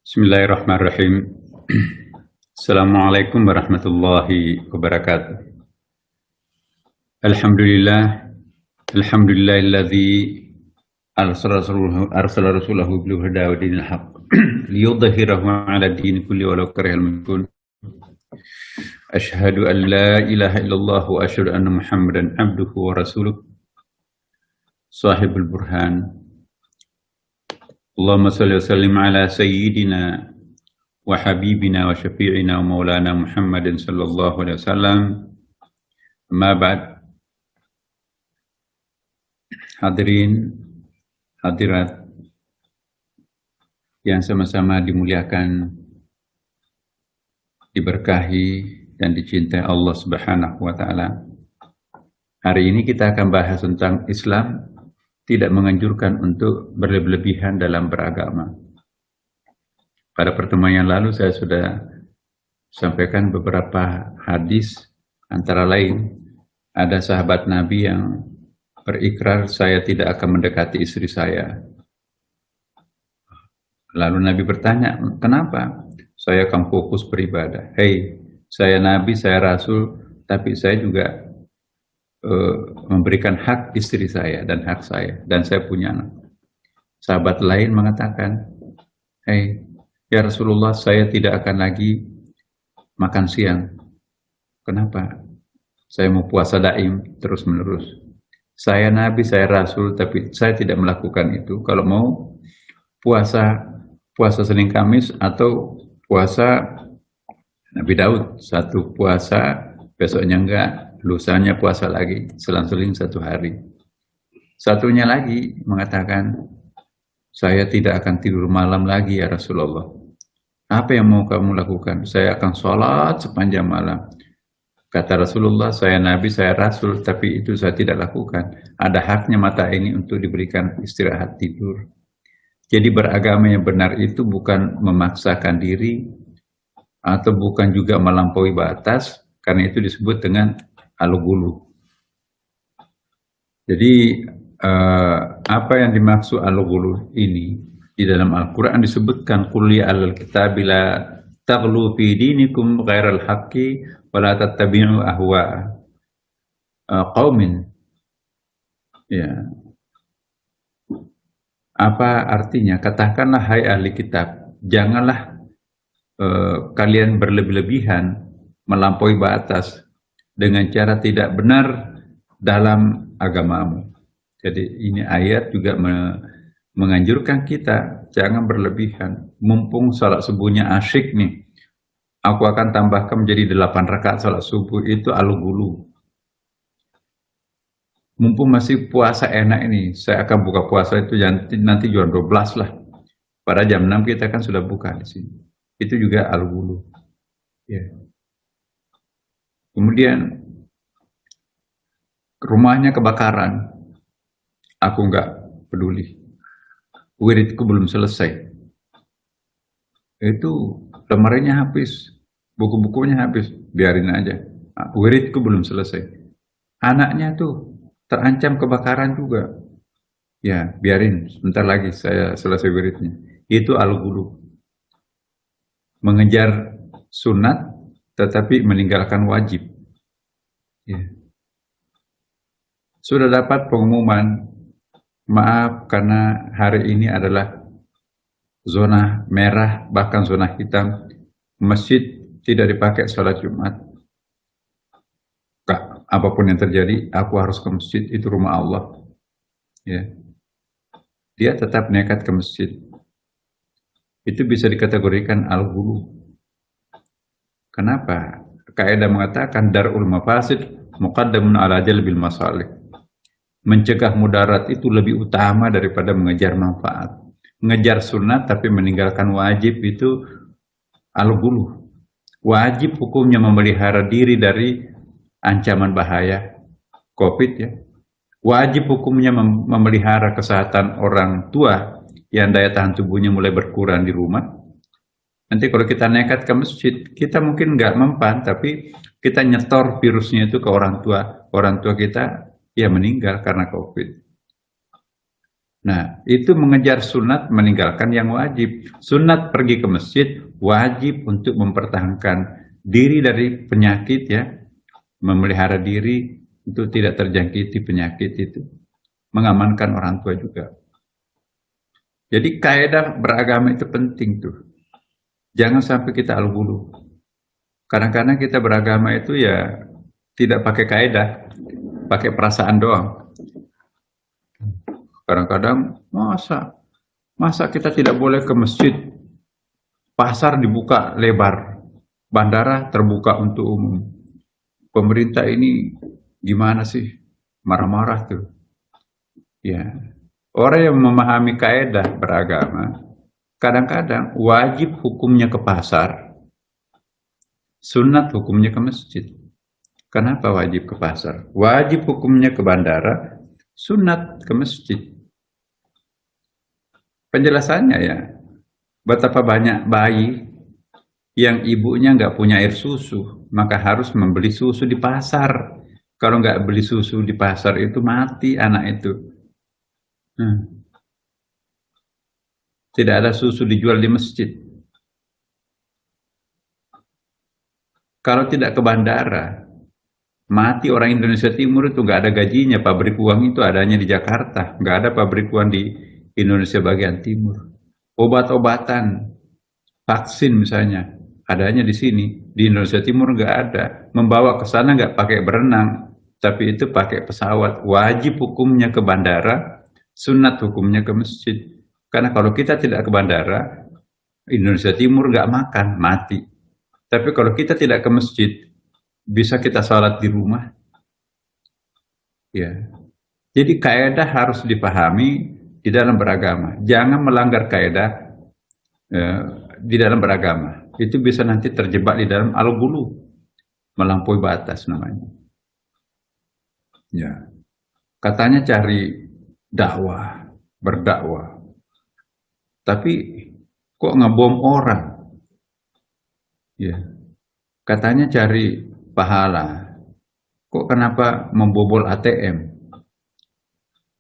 Bismillahirrahmanirrahim. Assalamualaikum warahmatullahi wabarakatuh. Alhamdulillah, alhamdulillahilladzi arsala rasulahu bil huda wa dinil haqq liyudhhirahu 'ala dini kulli walau karihal musyrikun. Asyhadu an la ilaha illallah wa asyhadu anna Muhammadan abduhu wa rasuluh. Sahibul burhan. Allahumma salli wa sallim ala sayyidina wa habibina wa syafi'ina wa maulana Muhammadin sallallahu alaihi wasallam. Amma ba'd. Hadirin, hadirat yang sama-sama dimuliakan, diberkahi dan dicintai Allah Subhanahu wa taala. Hari ini kita akan bahas tentang Islam tidak menganjurkan untuk berlebihan dalam beragama. Pada pertemuan yang lalu saya sudah sampaikan beberapa hadis, antara lain ada sahabat Nabi yang berikrar, saya tidak akan mendekati istri saya. Lalu Nabi bertanya, kenapa? Saya akan fokus beribadah. Hei, saya Nabi, saya Rasul, tapi saya juga memberikan hak istri saya dan hak saya, dan saya punya anak. Sahabat lain mengatakan, hei, ya Rasulullah, saya tidak akan lagi makan siang. Kenapa? Saya mau puasa daim terus menerus. Saya Nabi, saya Rasul, tapi saya tidak melakukan itu. Kalau mau puasa Senin Kamis atau puasa Nabi Daud, satu puasa besoknya enggak, lusanya puasa lagi, selang-seling satu hari. Satunya lagi mengatakan, saya tidak akan tidur malam lagi ya Rasulullah. Apa yang mau kamu lakukan? Saya akan sholat sepanjang malam. Kata Rasulullah, saya Nabi, saya Rasul, tapi itu saya tidak lakukan. Ada haknya mata ini untuk diberikan istirahat tidur. Jadi beragama yang benar itu bukan memaksakan diri, atau bukan juga melampaui batas, karena itu disebut dengan al-ghulu. Jadi apa yang dimaksud al-ghulu ini di dalam Al-Quran disebutkan, qul ya ahlal kitab la taghlu fi dinikum ghairal haqqi wa la tattabi'u ahwa'a qaumin. Ya. Apa artinya? Katakanlah hai ahli kitab, janganlah kalian berlebih-lebihan melampaui batas dengan cara tidak benar dalam agamamu. Jadi ini ayat juga menganjurkan kita jangan berlebihan. Mumpung salat subuhnya asyik nih, aku akan tambahkan menjadi 8 rakaat salat subuh, itu al-ghulu. Mumpung masih puasa enak ini, saya akan buka puasa itu nanti jam 12 lah. Pada jam 6 kita kan sudah buka di sini. Itu juga al-ghulu. Ya. Kemudian rumahnya kebakaran, aku nggak peduli, wiridku belum selesai, itu lemarinya habis, buku-bukunya habis, biarin aja, wiridku belum selesai. Anaknya tuh terancam kebakaran juga, ya biarin, sebentar lagi saya selesai wiridnya. Itu al-ghulu, mengejar sunat tetapi meninggalkan wajib. Ya. Sudah dapat pengumuman, maaf karena hari ini adalah zona merah, bahkan zona hitam, masjid tidak dipakai sholat Jumat. Apapun yang terjadi, aku harus ke masjid, itu rumah Allah. Ya. Dia tetap nekat ke masjid. Itu bisa dikategorikan al-ghulu. Kenapa? Kaidah mengatakan darul mafasid muqaddamun ala jalbil masalih. Mencegah mudarat itu lebih utama daripada mengejar manfaat. Mengejar sunat tapi meninggalkan wajib itu al-ghulu. Wajib hukumnya memelihara diri dari ancaman bahaya COVID ya. Wajib hukumnya memelihara kesehatan orang tua yang daya tahan tubuhnya mulai berkurang di rumah. Nanti kalau kita nekat ke masjid, kita mungkin nggak mempan, tapi kita nyetor virusnya itu ke orang tua kita ya meninggal karena COVID. Nah, itu mengejar sunat, meninggalkan yang wajib. Sunat pergi ke masjid, wajib untuk mempertahankan diri dari penyakit ya, memelihara diri untuk tidak terjangkiti penyakit itu. Mengamankan orang tua juga. Jadi kaidah beragama itu penting tuh. Jangan sampai kita al-ghulu. Kadang-kadang kita beragama itu ya tidak pakai kaidah, pakai perasaan doang. Kadang-kadang masa kita tidak boleh ke masjid, pasar dibuka lebar, bandara terbuka untuk umum. Pemerintah ini gimana sih? Marah-marah tuh. Ya. Orang yang memahami kaidah beragama, kadang-kadang wajib hukumnya ke pasar, sunat hukumnya ke masjid. Kenapa wajib ke pasar? Wajib hukumnya ke bandara, sunat ke masjid. Penjelasannya ya, betapa banyak bayi yang ibunya nggak punya air susu, maka harus membeli susu di pasar. Kalau nggak beli susu di pasar itu mati anak itu. Tidak ada susu dijual di masjid. Kalau tidak ke bandara, mati orang Indonesia Timur itu nggak ada gajinya. Pabrik uang itu adanya di Jakarta, nggak ada pabrik uang di Indonesia bagian timur. Obat-obatan, vaksin misalnya, adanya di sini. Di Indonesia Timur nggak ada. Membawa ke sana nggak pakai berenang, tapi itu pakai pesawat. Wajib hukumnya ke bandara, sunat hukumnya ke masjid. Karena kalau kita tidak ke bandara, Indonesia Timur nggak makan, mati. Tapi kalau kita tidak ke masjid, bisa kita sholat di rumah. Ya. Jadi kaidah harus dipahami di dalam beragama. Jangan melanggar kaidah di dalam beragama. Itu bisa nanti terjebak di dalam al-ghulu, melampaui batas namanya. Ya. Katanya cari dakwah, berdakwah. Tapi kok ngebom orang? Ya. Katanya cari pahala. Kok kenapa membobol ATM?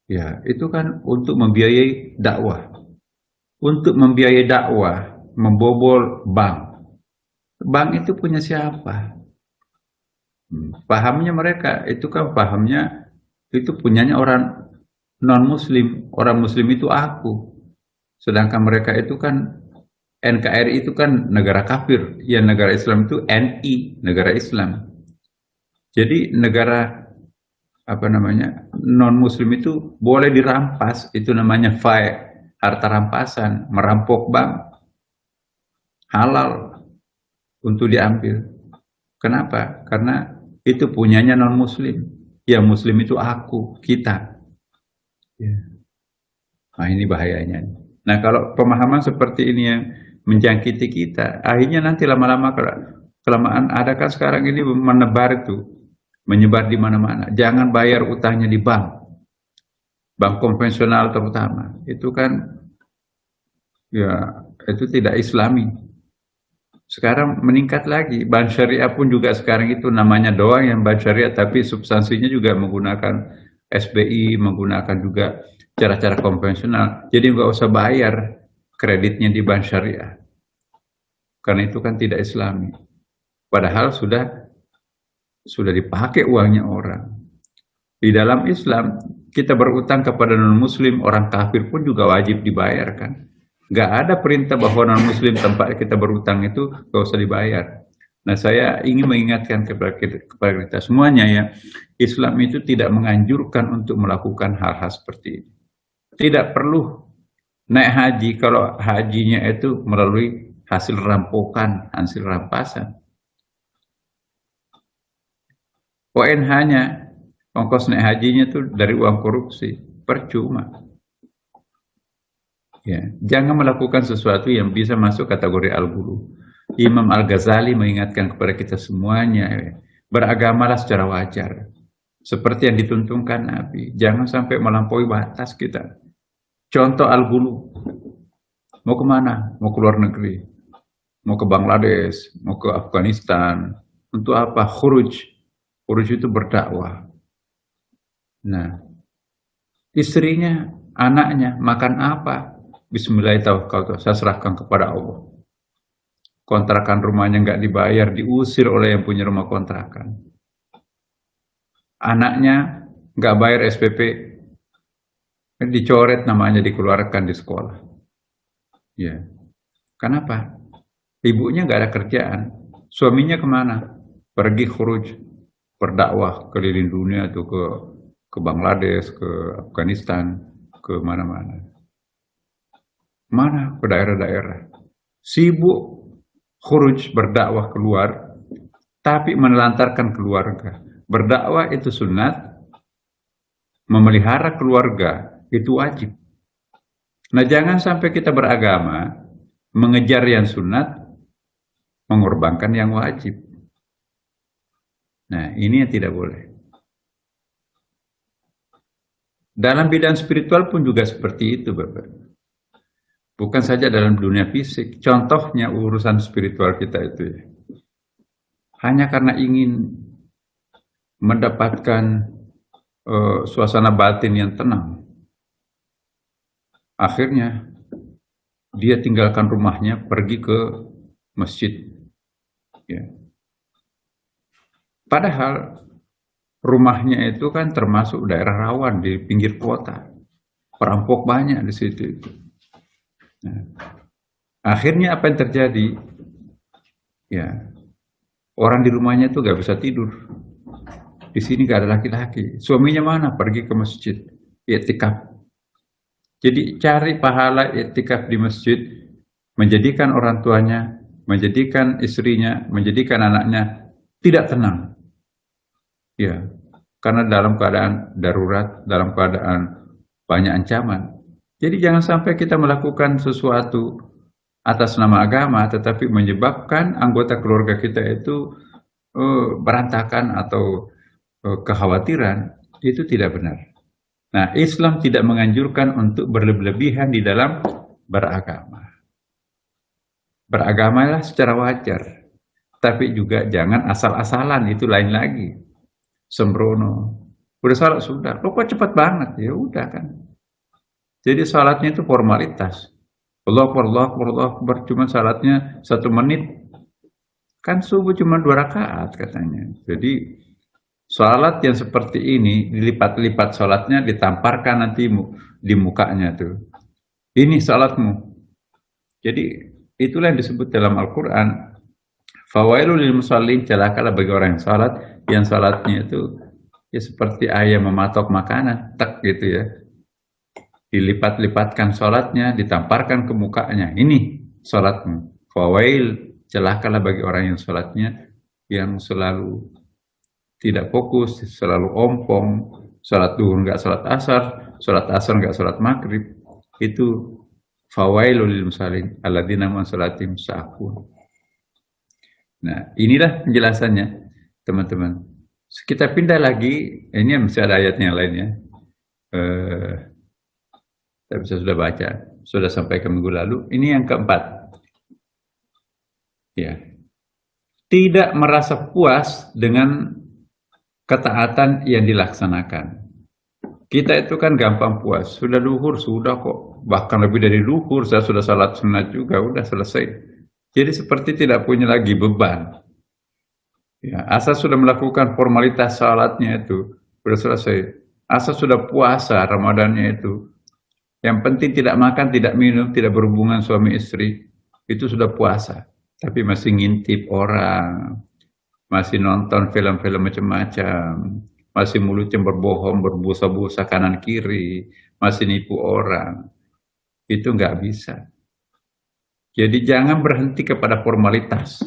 Ya, itu kan untuk membiayai dakwah. Untuk membiayai dakwah, membobol bank. Bank itu punya siapa? Pahamnya mereka, itu kan pahamnya itu punyanya orang non-muslim. Orang muslim itu aku. Sedangkan mereka itu kan NKRI itu kan negara kafir, ya negara Islam itu NI, negara Islam. Jadi negara apa namanya non-muslim itu boleh dirampas, itu namanya harta rampasan, merampok bank, halal untuk diambil. Kenapa? Karena itu punyanya non-muslim. Ya muslim itu aku, kita. Ya. Nah ini bahayanya. Nah kalau pemahaman seperti ini yang menjangkiti kita, akhirnya nanti lama-lama kelamaan ada kan sekarang ini menebar itu, menyebar di mana-mana. Jangan bayar utangnya di bank konvensional terutama. Itu kan ya itu tidak Islami. Sekarang meningkat lagi, bank syariah pun juga sekarang itu namanya doang yang bank syariah, tapi substansinya juga menggunakan SBI, menggunakan juga cara-cara konvensional. Jadi nggak usah bayar kreditnya di bank syariah, karena itu kan tidak Islami. Padahal sudah dipakai uangnya orang. Di dalam Islam kita berutang kepada non-muslim, orang kafir pun juga wajib dibayarkan. Gak ada perintah bahwa non-muslim tempat kita berutang itu gak usah dibayar. Nah saya ingin mengingatkan kepada kita semuanya ya, Islam itu tidak menganjurkan untuk melakukan hal-hal seperti ini. Tidak perlu naik haji kalau hajinya itu melalui hasil rampokan, hasil rampasan. ONH-nya, ongkos naik hajinya itu dari uang korupsi, percuma. Ya, jangan melakukan sesuatu yang bisa masuk kategori al-ghulu. Imam Al-Ghazali mengingatkan kepada kita semuanya, beragamalah secara wajar, seperti yang dituntunkan Nabi. Jangan sampai melampaui batas kita. Contoh al-ghulu, mau kemana? Mau ke luar negeri, mau ke Bangladesh, mau ke Afghanistan. Untuk apa? Khuruj itu berdakwah. Nah, istrinya Anaknya makan apa? Bismillahirrahmanirrahim, saya serahkan kepada Allah. Kontrakan rumahnya nggak dibayar, diusir oleh yang punya rumah kontrakan. Anaknya nggak bayar SPP, dicoret namanya, dikeluarkan di sekolah. Ya, kenapa? Ibunya nggak ada kerjaan, suaminya kemana? Pergi khuruj, berdakwah keliling dunia tuh, ke Bangladesh, ke Afghanistan, ke mana-mana. Mana? Ke daerah-daerah. Sibuk khuruj, berdakwah keluar, tapi menelantarkan keluarga. Berdakwah itu sunat, memelihara keluarga itu wajib. Nah, jangan sampai kita beragama mengejar yang sunat, mengorbankan yang wajib. Nah, ini yang tidak boleh. Dalam bidang spiritual pun juga seperti itu, Bapak. Bukan saja dalam dunia fisik. Contohnya urusan spiritual kita itu ya. Hanya karena ingin mendapatkan suasana batin yang tenang, akhirnya dia tinggalkan rumahnya, pergi ke masjid. Ya. Padahal rumahnya itu kan termasuk daerah rawan di pinggir kota, perampok banyak di situ itu. Nah, akhirnya apa yang terjadi? Ya, orang di rumahnya itu gak bisa tidur. Di sini gak ada laki-laki. Suaminya mana? Pergi ke masjid, i'tikaf. Jadi cari pahala i'tikaf di masjid, menjadikan orang tuanya, menjadikan istrinya, menjadikan anaknya tidak tenang. Ya, karena dalam keadaan darurat, dalam keadaan banyak ancaman. Jadi jangan sampai kita melakukan sesuatu atas nama agama, tetapi menyebabkan anggota keluarga kita itu berantakan atau kekhawatiran. Itu tidak benar. Nah, Islam tidak menganjurkan untuk berlebihan di dalam beragama. Beragamalah secara wajar, tapi juga jangan asal-asalan, itu lain lagi. Sembrono. Udah salat sudah, kok cepat banget? Ya udah kan. Jadi salatnya itu formalitas. Allah Akbar, cuma salatnya 1 menit. Kan subuh cuma 2 rakaat katanya. Jadi salat yang seperti ini dilipat-lipat salatnya, ditamparkan nanti di mukanya tuh. Ini salatmu. Jadi itulah yang disebut dalam Al-Qur'an, fawailul lil musallin, celakalah bagi orang yang salatnya itu ya seperti ayam mematok makanan, tek gitu ya. Dilipat-lipatkan salatnya, ditamparkan ke mukanya. Ini salatmu. Fawail, celakalah bagi orang yang salatnya yang selalu tidak fokus, selalu ompong, salat duhur enggak salat asar enggak salat maghrib. Itu fawailul lil musallin alladzina hum an salatihim sahun. Nah, inilah penjelasannya, teman-teman. Kita pindah lagi, ini masih ada ayatnya yang lainnya. Tapi saya sudah baca, sudah sampai ke minggu lalu. Ini yang keempat. Ya. Tidak merasa puas dengan ketaatan yang dilaksanakan. Kita itu kan gampang puas. Sudah luhur, sudah kok. Bahkan lebih dari luhur, saya sudah salat sunat juga, udah selesai. Jadi seperti tidak punya lagi beban. Ya, asal sudah melakukan formalitas salatnya itu, sudah selesai. Asal sudah puasa Ramadannya itu, yang penting tidak makan, tidak minum, tidak berhubungan suami istri, itu sudah puasa. Tapi masih ngintip orang, masih nonton film-film macam-macam, masih mulutnya berbohong, berbusa-busa kanan kiri, masih nipu orang. Itu nggak bisa. Jadi jangan berhenti kepada formalitas,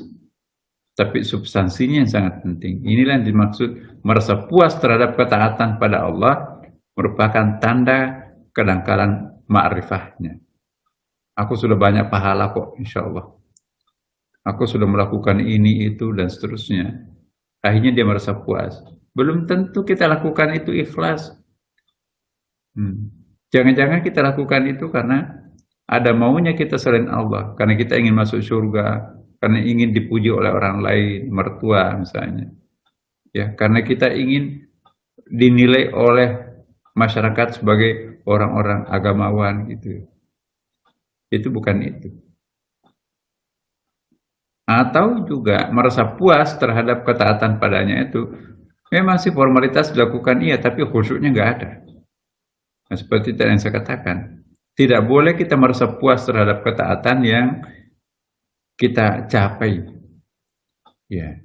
tapi substansinya yang sangat penting. Inilah yang dimaksud merasa puas terhadap ketaatan pada Allah, merupakan tanda kedangkalan ma'rifahnya. Aku sudah banyak pahala kok, insya Allah. Aku sudah melakukan ini, itu, dan seterusnya. Akhirnya dia merasa puas. Belum tentu kita lakukan itu ikhlas. Jangan-jangan kita lakukan itu karena ada maunya kita selain Allah. Karena kita ingin masuk surga, karena ingin dipuji oleh orang lain, mertua misalnya. Ya, karena kita ingin dinilai oleh masyarakat sebagai orang-orang agamawan gitu. Itu bukan itu. Atau juga merasa puas terhadap ketaatan padanya itu, memang sih formalitas dilakukan iya, tapi khusyuknya nggak ada. Nah, seperti tadi yang saya katakan, tidak boleh kita merasa puas terhadap ketaatan yang kita capai. Ya.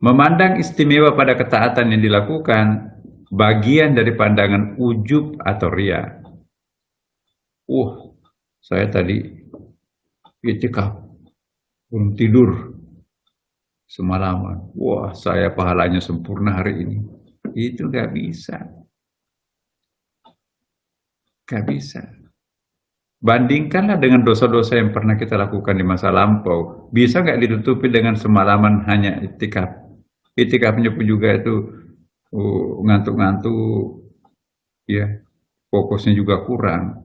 Memandang istimewa pada ketaatan yang dilakukan bagian dari pandangan ujub atau ria. Saya tadi itikaf, belum tidur semalaman. Wah, saya pahalanya sempurna hari ini. Itu gak bisa. Gak bisa. Bandingkanlah dengan dosa-dosa yang pernah kita lakukan di masa lampau. Bisa nggak ditutupi dengan semalaman hanya itikaf? Itikafnya pun juga itu ngantuk-ngantuk, ya, fokusnya juga kurang.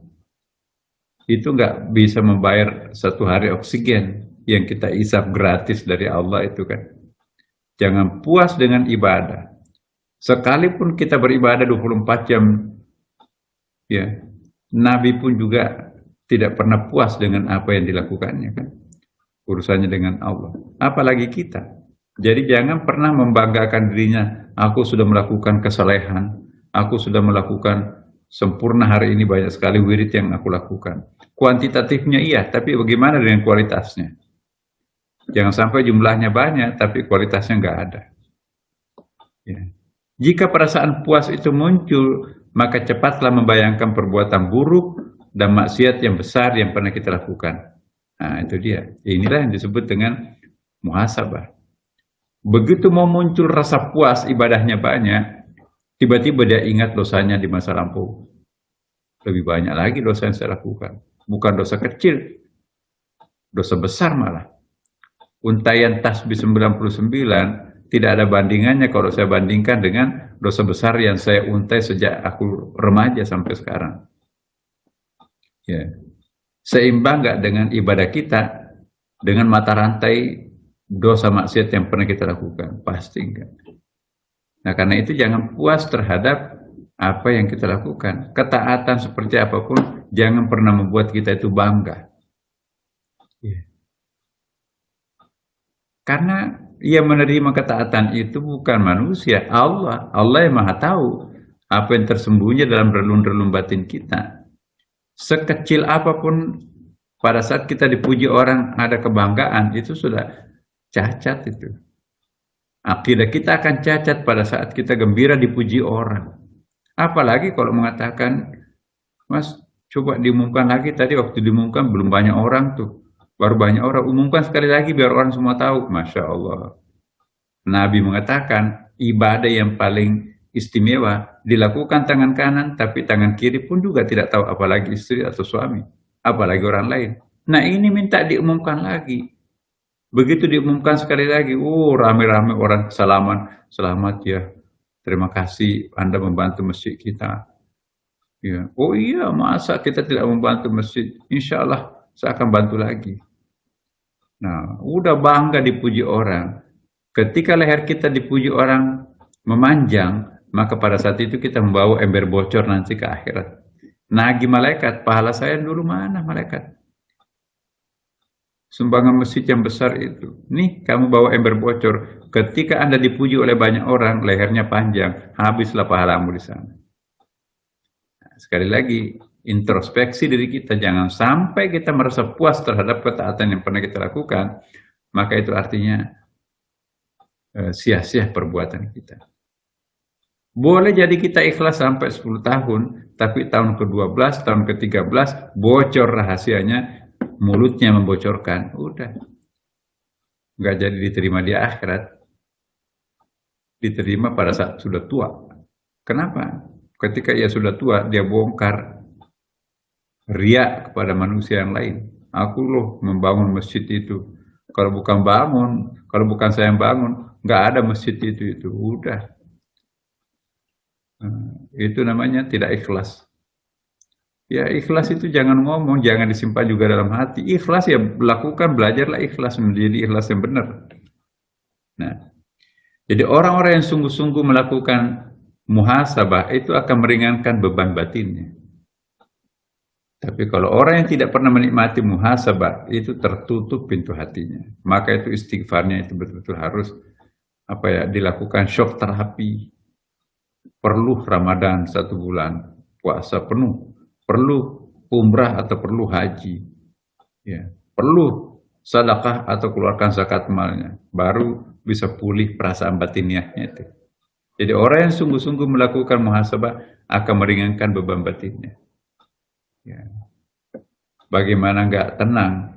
Itu nggak bisa membayar satu hari oksigen yang kita isap gratis dari Allah itu kan. Jangan puas dengan ibadah. Sekalipun kita beribadah 24 jam, ya, Nabi pun juga tidak pernah puas dengan apa yang dilakukannya kan. Urusannya dengan Allah. Apalagi kita. Jadi jangan pernah membanggakan dirinya, aku sudah melakukan kesalehan, aku sudah melakukan sempurna hari ini banyak sekali wirid yang aku lakukan. Kuantitatifnya iya, tapi bagaimana dengan kualitasnya? Jangan sampai jumlahnya banyak, tapi kualitasnya nggak ada. Ya. Jika perasaan puas itu muncul, maka cepatlah membayangkan perbuatan buruk dan maksiat yang besar yang pernah kita lakukan. Nah, itu dia. Inilah yang disebut dengan muhasabah. Begitu mau muncul rasa puas ibadahnya banyak, tiba-tiba dia ingat dosanya di masa lampau. Lebih banyak lagi dosa yang saya lakukan. Bukan dosa kecil, dosa besar malah. Untaian tasbih 99 tidak ada bandingannya kalau saya bandingkan dengan dosa besar yang saya untai sejak aku remaja sampai sekarang. Ya. Seimbang nggak dengan ibadah kita dengan mata rantai dosa maksiat yang pernah kita lakukan? Pasti enggak. Nah, karena itu jangan puas terhadap apa yang kita lakukan. Ketaatan seperti apapun jangan pernah membuat kita itu bangga. Ya. Karena yang menerima ketaatan itu bukan manusia, Allah. Allah yang Maha tahu apa yang tersembunyi dalam relung-relung batin kita. Sekecil apapun pada saat kita dipuji orang ada kebanggaan, itu sudah cacat itu. Akidah kita akan cacat pada saat kita gembira dipuji orang. Apalagi kalau mengatakan, Mas, coba diumumkan lagi, tadi waktu diumumkan belum banyak orang tuh. Baru banyak orang, umumkan sekali lagi biar orang semua tahu. Masya Allah. Nabi mengatakan, ibadah yang paling istimewa dilakukan tangan kanan, tapi tangan kiri pun juga tidak tahu, apalagi istri atau suami, apalagi orang lain. Nah, ini minta diumumkan lagi. Begitu diumumkan sekali lagi, rame-rame orang salaman, selamat ya, terima kasih Anda membantu masjid kita. Ya. Oh iya, masa kita tidak membantu masjid? Insya Allah saya akan bantu lagi. Nah, udah bangga dipuji orang. Ketika leher kita dipuji orang memanjang, maka pada saat itu kita membawa ember bocor nanti ke akhirat. Nagih malaikat, pahala saya dulu mana malaikat? Sumbangan masjid yang besar itu. Nih, kamu bawa ember bocor. Ketika Anda dipuji oleh banyak orang, lehernya panjang, habislah pahalamu di sana. Nah, sekali lagi, introspeksi diri kita. Jangan sampai kita merasa puas terhadap ketaatan yang pernah kita lakukan. Maka itu artinya sia-sia perbuatan kita. Boleh jadi kita ikhlas sampai 10 tahun, tapi tahun ke-12, tahun ke-13, bocor rahasianya, mulutnya membocorkan, udah. Nggak jadi diterima di akhirat. Diterima pada saat sudah tua. Kenapa? Ketika ia sudah tua, dia bongkar riya kepada manusia yang lain. Aku loh membangun masjid itu. Kalau bukan bangun, kalau bukan saya yang bangun, nggak ada masjid itu. Udah. Itu namanya tidak ikhlas. Ya, ikhlas itu jangan ngomong, jangan disimpan juga dalam hati. Ikhlas ya lakukan, belajarlah ikhlas menjadi ikhlas yang benar. Nah, jadi orang-orang yang sungguh-sungguh melakukan muhasabah itu akan meringankan beban batinnya. Tapi kalau orang yang tidak pernah menikmati muhasabah, itu tertutup pintu hatinya. Maka itu istighfarnya itu betul-betul harus dilakukan shock terapi. Perlu Ramadan 1 bulan, puasa penuh, perlu umrah atau perlu haji, ya, perlu sedekah atau keluarkan zakat malnya, baru bisa pulih perasaan batiniahnya itu. Jadi orang yang sungguh-sungguh melakukan muhasabah akan meringankan beban batinnya. Ya. Bagaimana nggak tenang?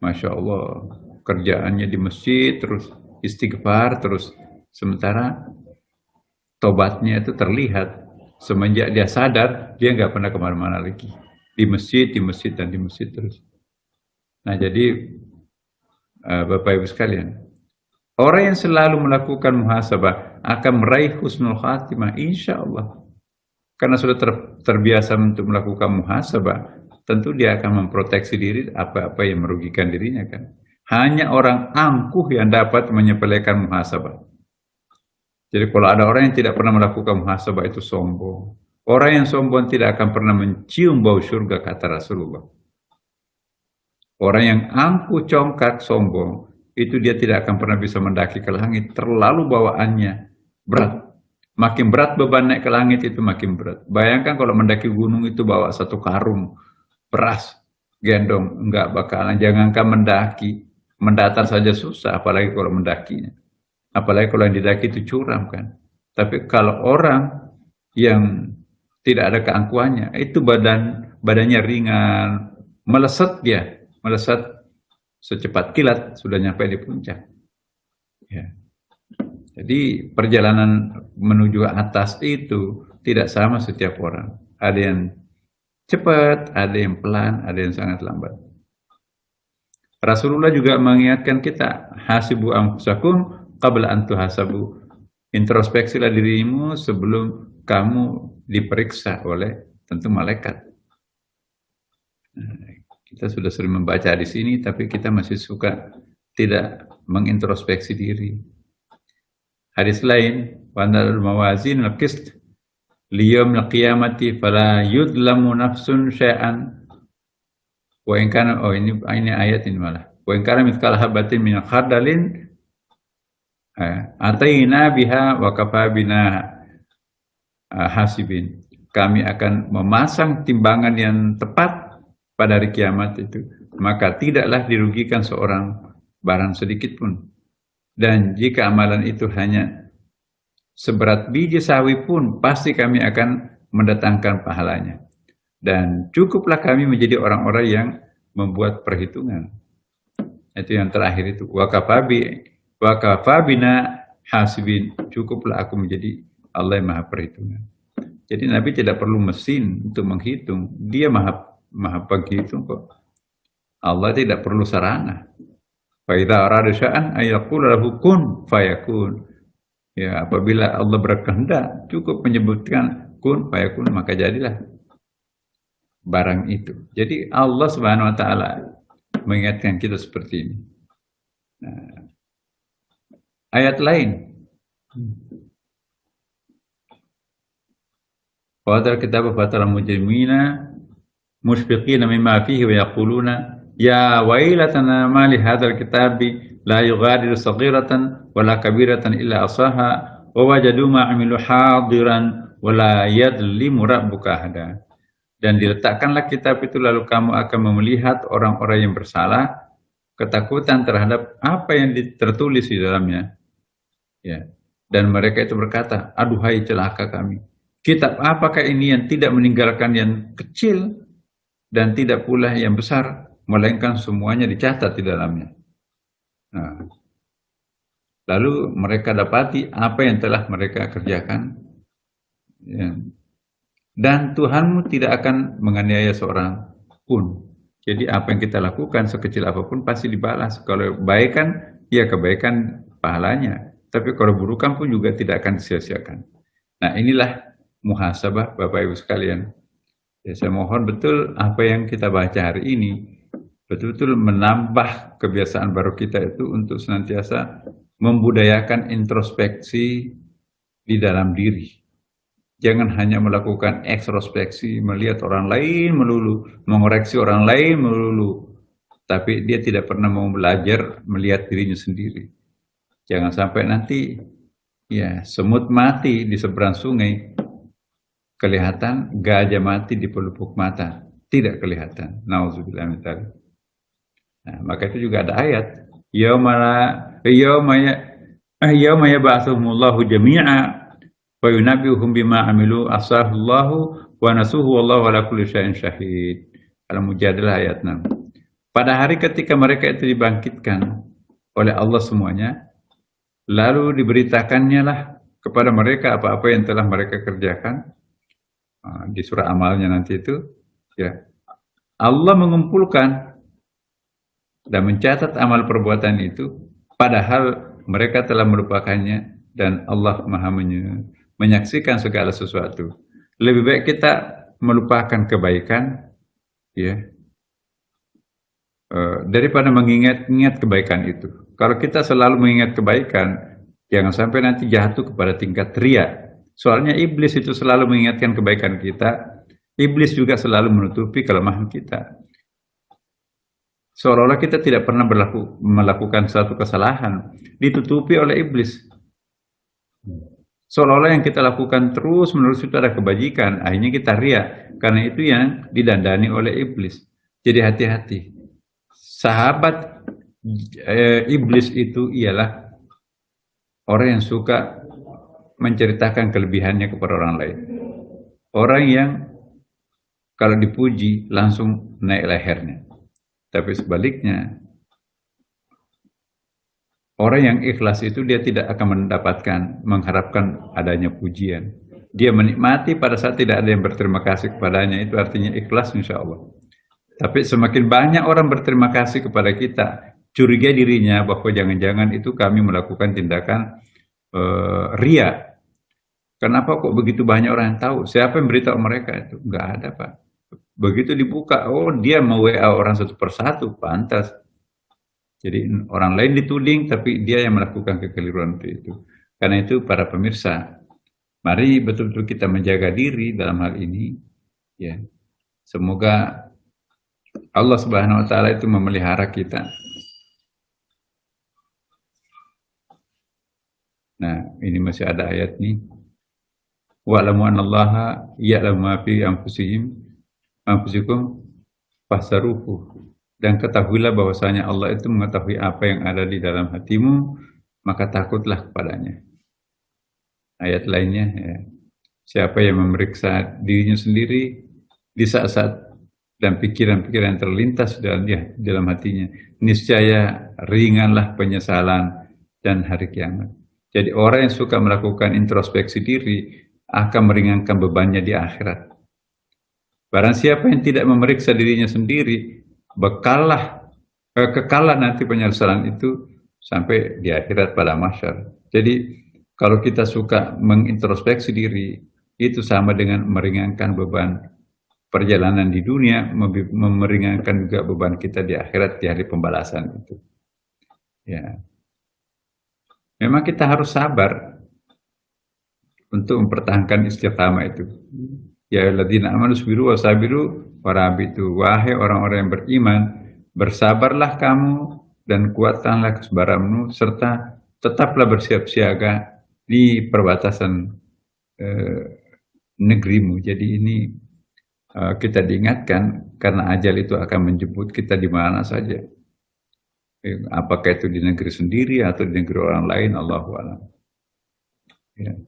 Masya Allah, kerjaannya di masjid terus istighfar terus, sementara tobatnya itu terlihat semenjak dia sadar dia nggak pernah kemana-mana lagi, di masjid dan di masjid terus. Nah jadi Bapak Ibu sekalian, orang yang selalu melakukan muhasabah akan meraih husnul khatimah insya Allah. Karena sudah terbiasa untuk melakukan muhasabah, tentu dia akan memproteksi diri apa-apa yang merugikan dirinya kan. Hanya orang angkuh yang dapat menyepelekan muhasabah. Jadi kalau ada orang yang tidak pernah melakukan muhasabah itu sombong. Orang yang sombong tidak akan pernah mencium bau surga, kata Rasulullah. Orang yang angkuh, congkak, sombong, itu dia tidak akan pernah bisa mendaki ke langit. Terlalu bawaannya berat. Makin berat beban naik ke langit itu makin berat. Bayangkan kalau mendaki gunung itu bawa 1 karung beras, gendong, enggak bakalan. Jangankan mendaki, mendatar saja susah, apalagi kalau mendakinya. Apalagi kalau yang didaki itu curam kan. Tapi kalau orang yang tidak ada keangkuhannya, itu badannya ringan, melesat dia, melesat secepat kilat sudah nyampe di puncak. Ya. Jadi perjalanan menuju atas itu tidak sama setiap orang. Ada yang cepat, ada yang pelan, ada yang sangat lambat. Rasulullah juga mengingatkan kita, hasibu anfusakum qabla an tuhasabu. Introspeksilah dirimu sebelum kamu diperiksa oleh tentu malaikat. Kita sudah sering membaca di sini, tapi kita masih suka tidak mengintrospeksi diri. Hadis lain, wa anal mawazin al-qist liyawmil qiyamati fala yudlamu nafsun syai'an wa in kana ini ayat ini malah. Wa in kana mithqala habatin min khardalin ataina biha wa kafa bina hasibin. Kami akan memasang timbangan yang tepat pada hari kiamat itu, maka tidaklah dirugikan seorang barang sedikit pun. Dan jika amalan itu hanya seberat biji sawi pun, pasti kami akan mendatangkan pahalanya. Dan cukuplah kami menjadi orang-orang yang membuat perhitungan. Itu yang terakhir itu. Wa kafa bina hasibin. Cukuplah aku menjadi Allah yang maha perhitungan. Jadi Nabi tidak perlu mesin untuk menghitung. Dia maha penghitung kok. Allah tidak perlu sarana. Fa idza arada sya'an ay yaqulu lahu kun fayakun. Ya, apabila Allah berkehendak cukup menyebutkan kun fayakun, maka jadilah barang itu. Jadi Allah Subhanahu wa taala mengingatkan kita seperti ini. Nah, ayat lain. Wa hadzal kitabu fatara mujrimina mushfiqina mimma fihi wa yaquluna ya wailatana ma li hadzal kitabi la yughadiru saghiratan wala kabiratan illa asaha wa wajadu ma amilu hadiran wala yadlimu rabbuka ahada. Dan diletakkanlah kitab itu lalu kamu akan melihat orang-orang yang bersalah, ketakutan terhadap apa yang tertulis di dalamnya. Ya. Dan mereka itu berkata, aduhai celaka kami. Kitab apakah ini yang tidak meninggalkan yang kecil dan tidak pula yang besar, melainkan semuanya dicatat di dalamnya. Nah, lalu mereka dapati apa yang telah mereka kerjakan. Ya. Dan Tuhanmu tidak akan menganiaya seorang pun. Jadi apa yang kita lakukan sekecil apapun pasti dibalas. Kalau kebaikan, ya kebaikan pahalanya. Tapi kalau burukan pun juga tidak akan disia-siakan. Nah inilah muhasabah Bapak Ibu sekalian. Ya, saya mohon betul apa yang kita baca hari ini betul-betul menambah kebiasaan baru kita itu untuk senantiasa membudayakan introspeksi di dalam diri. Jangan hanya melakukan ekstrospeksi, melihat orang lain melulu, mengoreksi orang lain melulu, tapi dia tidak pernah mau belajar melihat dirinya sendiri. Jangan sampai nanti ya semut mati di seberang sungai, kelihatan gajah mati di pelupuk mata, tidak kelihatan. Nauzubillah min dzalik. Nah, maka itu juga ada ayat, yauma yab'atsuhumullahu jami'a wa yunabbi'uhum bima 'amilu ahsahullahu wa nasuhu wallahu ala kulli syai'in syahid. Al-Mujadilah ayat 6. Pada hari ketika mereka itu dibangkitkan oleh Allah semuanya, lalu diberitakannya lah kepada mereka apa-apa yang telah mereka kerjakan. Di surah amalnya nanti itu, ya Allah mengumpulkan dan mencatat amal perbuatan itu, padahal mereka telah melupakannya dan Allah Maha menyaksikan segala sesuatu. Lebih baik kita melupakan kebaikan, ya, daripada mengingat-ingat kebaikan itu. Kalau kita selalu mengingat kebaikan, jangan sampai nanti jatuh kepada tingkat ria. Soalnya iblis itu selalu mengingatkan kebaikan kita, iblis juga selalu menutupi kelemahan kita. Seolah-olah kita tidak pernah melakukan satu kesalahan, ditutupi oleh iblis. Seolah-olah yang kita lakukan terus-menerus itu ada kebajikan, akhirnya kita ria. Karena itu yang didandani oleh iblis. Jadi hati-hati. Sahabat iblis itu ialah orang yang suka menceritakan kelebihannya kepada orang lain. Orang yang kalau dipuji langsung naik lehernya. Tapi sebaliknya, orang yang ikhlas itu dia tidak akan mengharapkan adanya pujian. Dia menikmati pada saat tidak ada yang berterima kasih kepadanya, itu artinya ikhlas insya Allah. Tapi semakin banyak orang berterima kasih kepada kita, curiga dirinya bahwa jangan-jangan itu kami melakukan tindakan ria. Kenapa kok begitu banyak orang yang tahu? Siapa yang beritahu mereka itu? Enggak ada, Pak. Begitu dibuka, oh dia mau WA orang satu persatu, pantas. Jadi orang lain dituding, tapi dia yang melakukan kekeliruan itu. Karena itu para pemirsa, mari betul-betul kita menjaga diri dalam hal ini. Ya, semoga Allah Subhanahu Wa Taala itu memelihara kita. Nah, ini masih ada ayat nih. Wa'lamu annallaha ya'lamu ma fi anfusikum fahsaruhu. Dan ketahuilah bahwasanya Allah itu mengetahui apa yang ada di dalam hatimu, maka takutlah kepadanya. Ayat lainnya, ya, siapa yang memeriksa dirinya sendiri di saat-saat dan pikiran-pikiran yang terlintas dalam hatinya, niscaya ringanlah penyesalan dan hari kiamat. Jadi orang yang suka melakukan introspeksi diri akan meringankan bebannya di akhirat. Barang siapa yang tidak memeriksa dirinya sendiri, kekallah nanti penyesalan itu sampai di akhirat pada mahsyar. Jadi kalau kita suka mengintrospeksi diri, itu sama dengan meringankan beban perjalanan di dunia, meringankan juga beban kita di akhirat di hari pembalasan itu. Ya, memang kita harus sabar untuk mempertahankan istiqamah itu. Ya alladzina amanu sabiru wasabiru warabitu. Wahai orang-orang yang beriman, bersabarlah kamu dan kuatkanlah kesabaranmu, serta tetaplah bersiap siaga di perbatasan negerimu. Jadi ini kita diingatkan karena ajal itu akan menjemput kita di mana saja. Apakah itu di negeri sendiri atau di negeri orang lain, Allahu a'lam. Ya.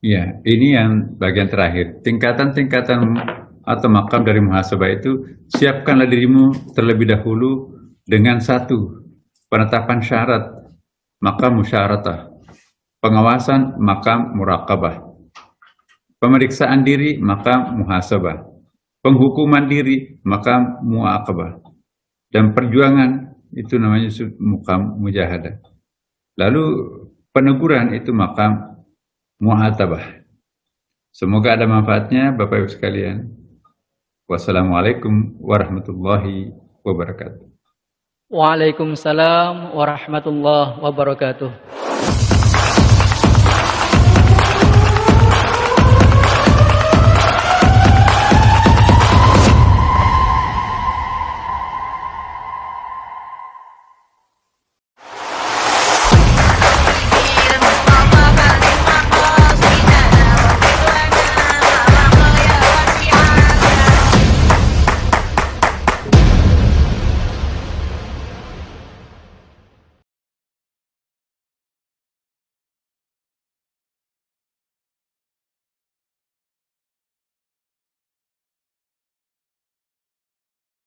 Ya, ini yang bagian terakhir. Tingkatan-tingkatan atau makam dari muhasabah itu, siapkanlah dirimu terlebih dahulu dengan satu, penetapan syarat, makam musyaratah, pengawasan, makam muraqabah, pemeriksaan diri, makam muhasabah, penghukuman diri, makam muaqabah, dan perjuangan itu namanya makam mujahadah. Lalu peneguran itu makam mu'atabah. Semoga ada manfaatnya Bapak Ibu sekalian. Wassalamualaikum warahmatullahi wabarakatuh. Waalaikumsalam warahmatullahi wabarakatuh.